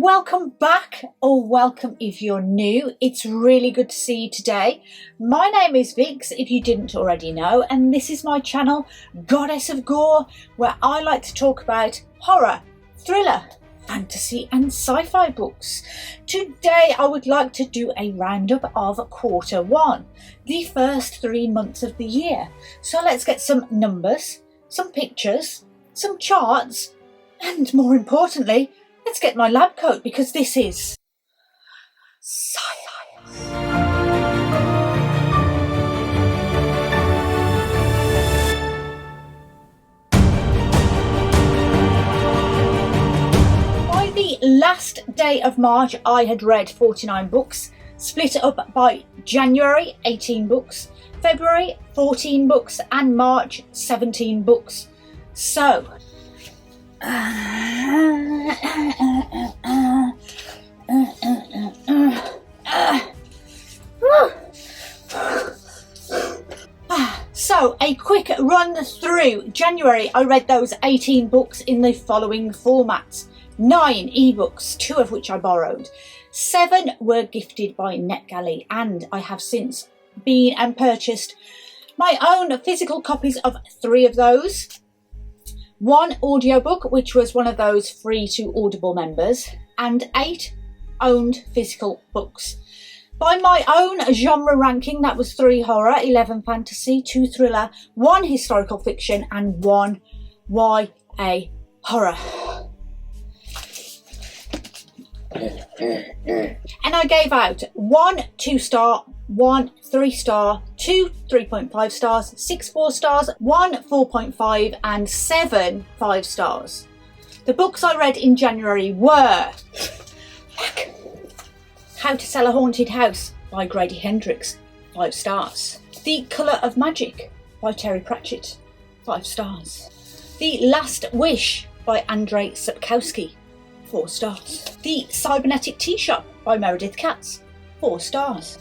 Welcome back, or welcome if you're new. It's really good to see you today. My name is Vix, if you didn't already know, and this is my channel, Goddess of Gore, where I like to talk about horror, thriller, fantasy and sci-fi books. Today I would like to do a roundup of Q1, the first 3 months of the year. So let's get some numbers, some pictures, some charts, and more importantly, let's get my lab coat, because this is science. By the last day of March, I had read 49 books, split up by January, 18 books, February, 14 books, and March, 17 books. So, so a quick run through. January, I read those 18 books in the following formats: 9 ebooks, 2 of which I borrowed, 7 were gifted by NetGalley, and I have since been and purchased my own physical copies of 3 of those. 1 audiobook, which was one of those free to Audible members, and 8 owned physical books. By my own genre ranking, that was 3 horror, 11 fantasy, 2 thriller, 1 historical fiction, and 1 YA horror. And I gave out 1 2-star, 1 3-star, 2 3.5 stars, 6 4 stars, 1 4.5 and 7 5 stars. The books I read in January were How to Sell a Haunted House by Grady Hendrix, 5 stars. The Colour of Magic by Terry Pratchett, 5 stars. The Last Wish by Andrzej Sapkowski, 4 stars. The Cybernetic Tea Shop by Meredith Katz, 4 stars.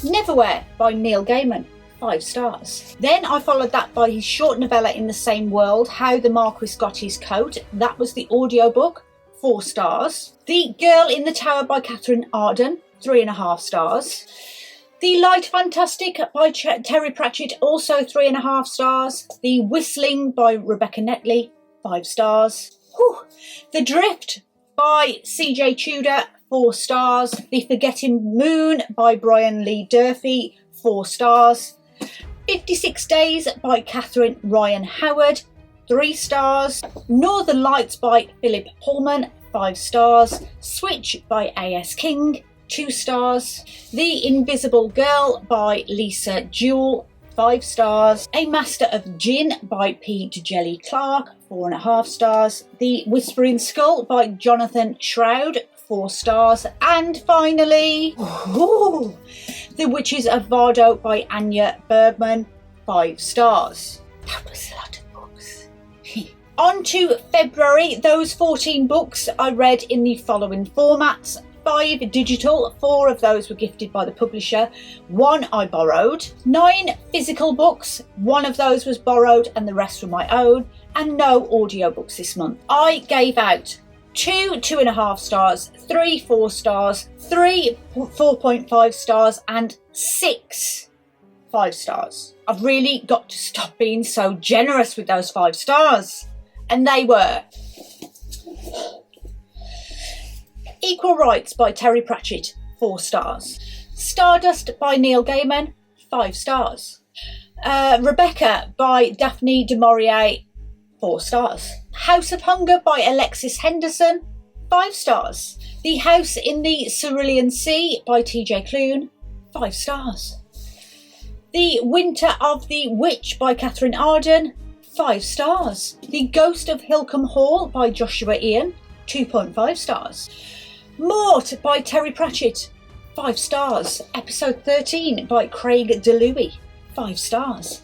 Neverwhere by Neil Gaiman, 5 stars. Then I followed that by his short novella in the same world, How the Marquis Got His Coat. That was the audiobook, 4 stars. The Girl in the Tower by Catherine Arden, 3.5 stars. The Light Fantastic by Terry Pratchett, also 3.5 stars. The Whistling by Rebecca Netley, 5 stars. The Drift by CJ Tudor, 4 stars. The Forgetting Moon by Brian Lee Durfee, 4 stars. 56 Days by Catherine Ryan Howard, 3 stars. Northern Lights by Philip Pullman, 5 stars. Switch by A.S. King, 2 stars. The Invisible Girl by Lisa Jewell, 5 stars. A Master of Gin by P. Djeli Clark, 4.5 stars. The Whispering Skull by Jonathan Shroud, 4 stars. And finally, The Witches of Vardo by Anya Bergman, 5 stars. That was a lot of books. On to February. Those 14 books I read in the following formats: 5 digital, 4 of those were gifted by the publisher, 1 I borrowed, 9 physical books, 1 of those was borrowed and the rest were my own, and no audiobooks this month. I gave out 2 2.5 stars, 3 4 stars, 3 4.5 stars, and 6 5 stars. I've really got to stop being so generous with those 5 stars. And they were Equal Rights by Terry Pratchett, 4 stars. Stardust by Neil Gaiman, 5 stars. Rebecca by Daphne du Maurier, 4 stars. House of Hunger by Alexis Henderson, 5 stars. The House in the Cerulean Sea by TJ Klune, 5 stars. The Winter of the Witch by Catherine Arden, 5 stars. The Ghost of Hilcombe Hall by Joshua Ian, 2.5 stars. Mort by Terry Pratchett, 5 stars. Episode 13 by Craig DeLuey, 5 stars.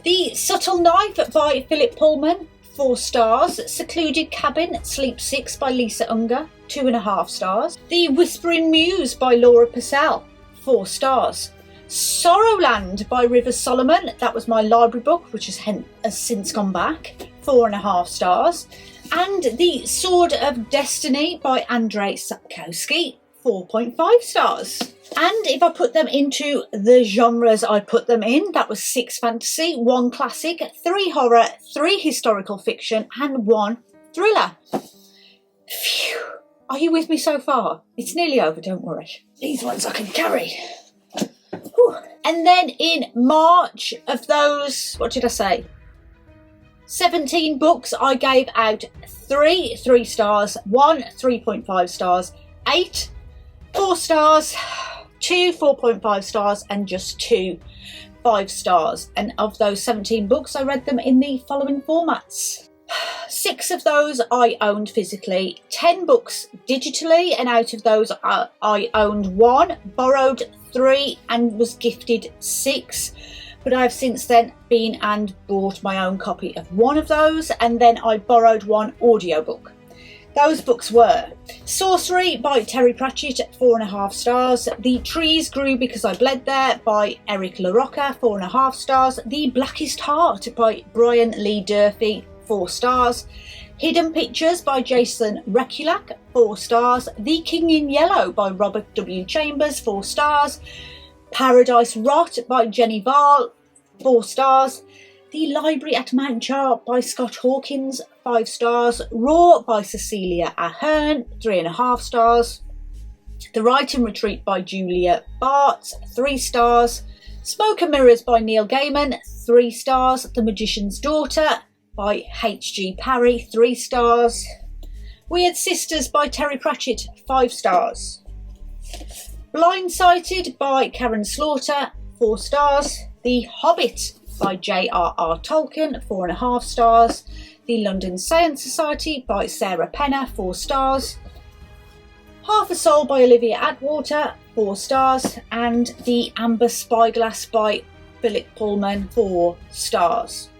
The Subtle Knife by Philip Pullman, 4 stars. Secluded Cabin, Sleep 6 by Lisa Unger, 2.5 stars. The Whispering Muse by Laura Purcell, 4 stars. Sorrowland by Rivers Solomon, that was my library book, which has since gone back, 4.5 stars. And The Sword of Destiny by Andrzej Sapkowski, 4.5 stars. And if I put them into the genres I put them in, that was 6 fantasy, 1 classic, 3 horror, 3 historical fiction, and 1 thriller. Phew. Are you with me so far? It's nearly over, don't worry. These ones I can carry. Whew. And then in March, of those, what did I say? 17 books, I gave out 3 stars, 1 3.5 stars, 8 4 stars, 2 4.5 stars, and just 2 5 stars. And of those 17 books, I read them in the following formats. 6 of those I owned physically, 10 books digitally, and out of those I owned 1, borrowed 3, and was gifted 6. But I've since then been and bought my own copy of 1 of those, and then I borrowed 1 audiobook. Those books were Sorcery by Terry Pratchett, 4.5 stars. The Trees Grew Because I Bled There by Eric LaRocca, 4.5 stars. The Blackest Heart by Brian Lee Durfee, 4 stars. Hidden Pictures by Jason Rekulak, 4 stars. The King in Yellow by Robert W. Chambers, 4 stars. Paradise Rot by Jenny Varl, 4 stars. The Library at Mountchar by Scott Hawkins, 5 stars. Raw by Cecilia Ahern, 3.5 stars. The Writing Retreat by Julia Bartz, 3 stars. Smoke and Mirrors by Neil Gaiman, 3 stars. The Magician's Daughter by H.G. Parry, 3 stars. Weird Sisters by Terry Pratchett, 5 stars. Blindsighted by Karen Slaughter, 4 stars. The Hobbit by J.R.R. Tolkien, 4.5 stars. The London Science Society by Sarah Penner, 4 stars. Half a Soul by Olivia Atwater, 4 stars. And The Amber Spyglass by Philip Pullman, 4 stars.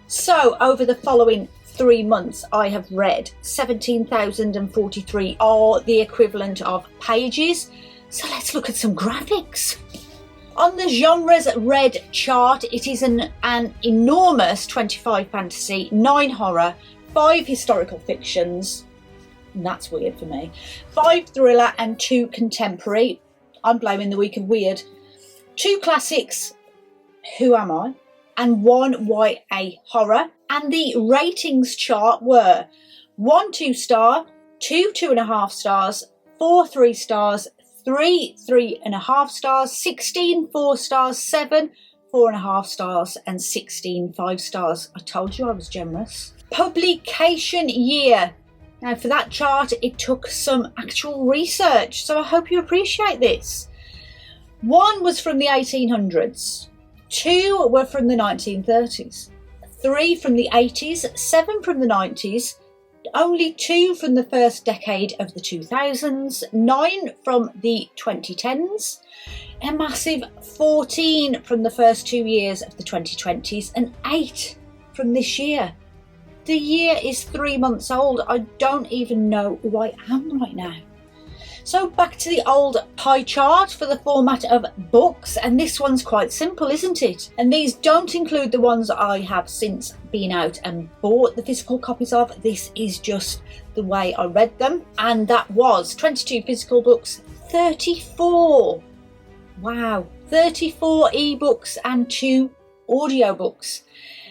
So over the following 3 months I have read 17,043, or the equivalent of pages. So let's look at some graphics. On the genres read chart, it is an enormous 25 fantasy, 9 horror, 5 historical fictions, and that's weird for me, 5 thriller and 2 contemporary. I'm blaming the week of weird. 2 classics, Who Am I? And 1 YA horror. And the ratings chart were 1 2-star, 2 2.5 stars, 4 3 stars, 3 3.5 stars, 16 4 stars, 7 4.5 stars, and 16 5 stars. I told you I was generous. Publication year. Now for that chart it took some actual research, so I hope you appreciate this. 1 was from the 1800s, 2 were from the 1930s, 3 from the 80s, 7 from the 90s, only 2 from the first decade of the 2000s, 9 from the 2010s, a massive 14 from the first 2 years of the 2020s, and 8 from this year. The year is 3 months old. I don't even know who I am right now. So back to the old pie chart for the format of books, and this one's quite simple, isn't it? And these don't include the ones I have since been out and bought the physical copies of. This is just the way I read them, and that was 22 physical books, 34, wow, 34 ebooks and 2 audiobooks.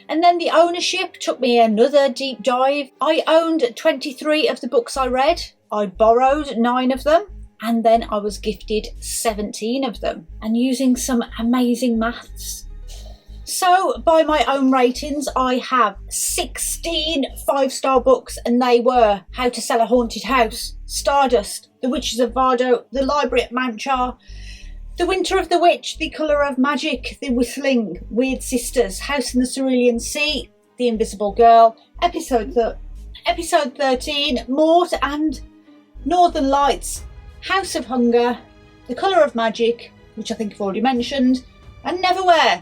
And then the ownership took me another deep dive. I owned 23 of the books I read. I borrowed 9 of them, and then I was gifted 17 of them, and using some amazing maths. So by my own ratings, I have 16 5-star books, and they were How to Sell a Haunted House, Stardust, The Witches of Vardo, The Library at Mountchar, The Winter of the Witch, The Colour of Magic, The Whistling, Weird Sisters, House in the Cerulean Sea, The Invisible Girl, Episode 13, Mort and Northern Lights, House of Hunger, The Colour of Magic, which I think I've already mentioned, and Neverwhere.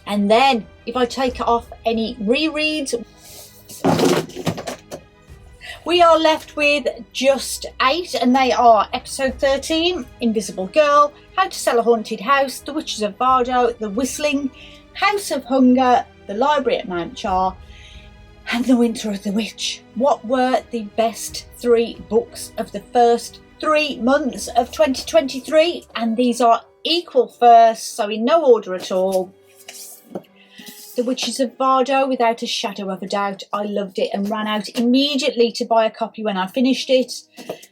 And then if I take off any rereads, we are left with just 8, and they are Episode 13, Invisible Girl, How to Sell a Haunted House, The Witches of Vardo, The Whistling, House of Hunger, The Library at Mountchar, and The Winter of the Witch. What were the best 3 books of the first 3 months of 2023? And these are equal first, so in no order at all. The Witches of Bardo, without a shadow of a doubt. I loved it and ran out immediately to buy a copy when I finished it.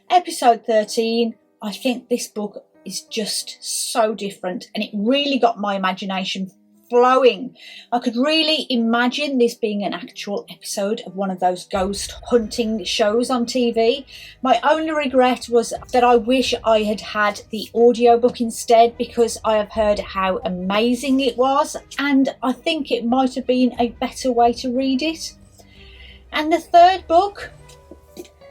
Episode 13. I think this book is just so different, and it really got my imagination flowing. I could really imagine this being an actual episode of one of those ghost hunting shows on TV. My only regret was that I wish I had had the audiobook instead, because I have heard how amazing it was, and I think it might have been a better way to read it. And the third book,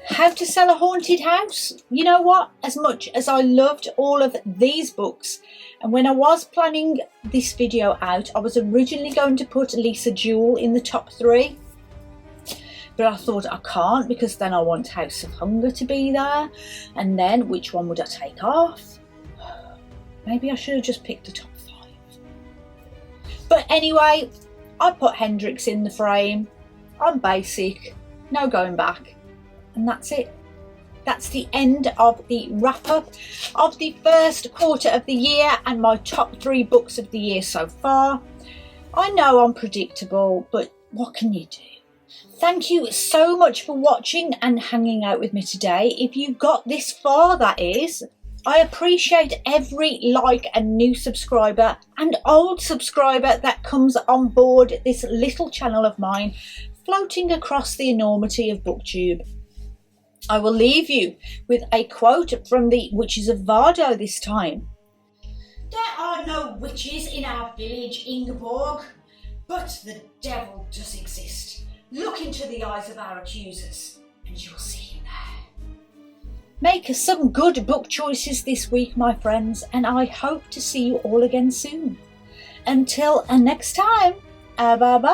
How to Sell a Haunted House. You know what? As much as I loved all of these books, and when I was planning this video out, I was originally going to put Lisa Jewell in the top 3. But I thought I can't, because then I want House of Hunger to be there. And then which one would I take off? Maybe I should have just picked the top 5. But anyway, I put Hendrix in the frame. I'm basic, no going back. And that's it. That's the end of the wrap-up of the first quarter of the year and my top 3 books of the year so far. I know I'm predictable, but what can you do? Thank you so much for watching and hanging out with me today. If you got this far, that is. I appreciate every like and new subscriber and old subscriber that comes on board this little channel of mine, floating across the enormity of booktube. I will leave you with a quote from the Witches of Bardo this time. There are no witches in our village, Ingeborg, but the devil does exist. Look into the eyes of our accusers and you'll see him there. Make some good book choices this week, my friends, and I hope to see you all again soon. Until next time, bye-bye.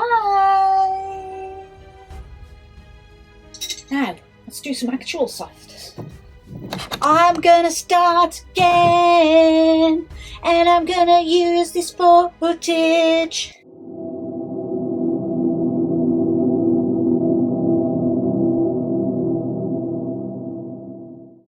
Now, let's do some actual softness. I'm gonna start again, and I'm gonna use this footage.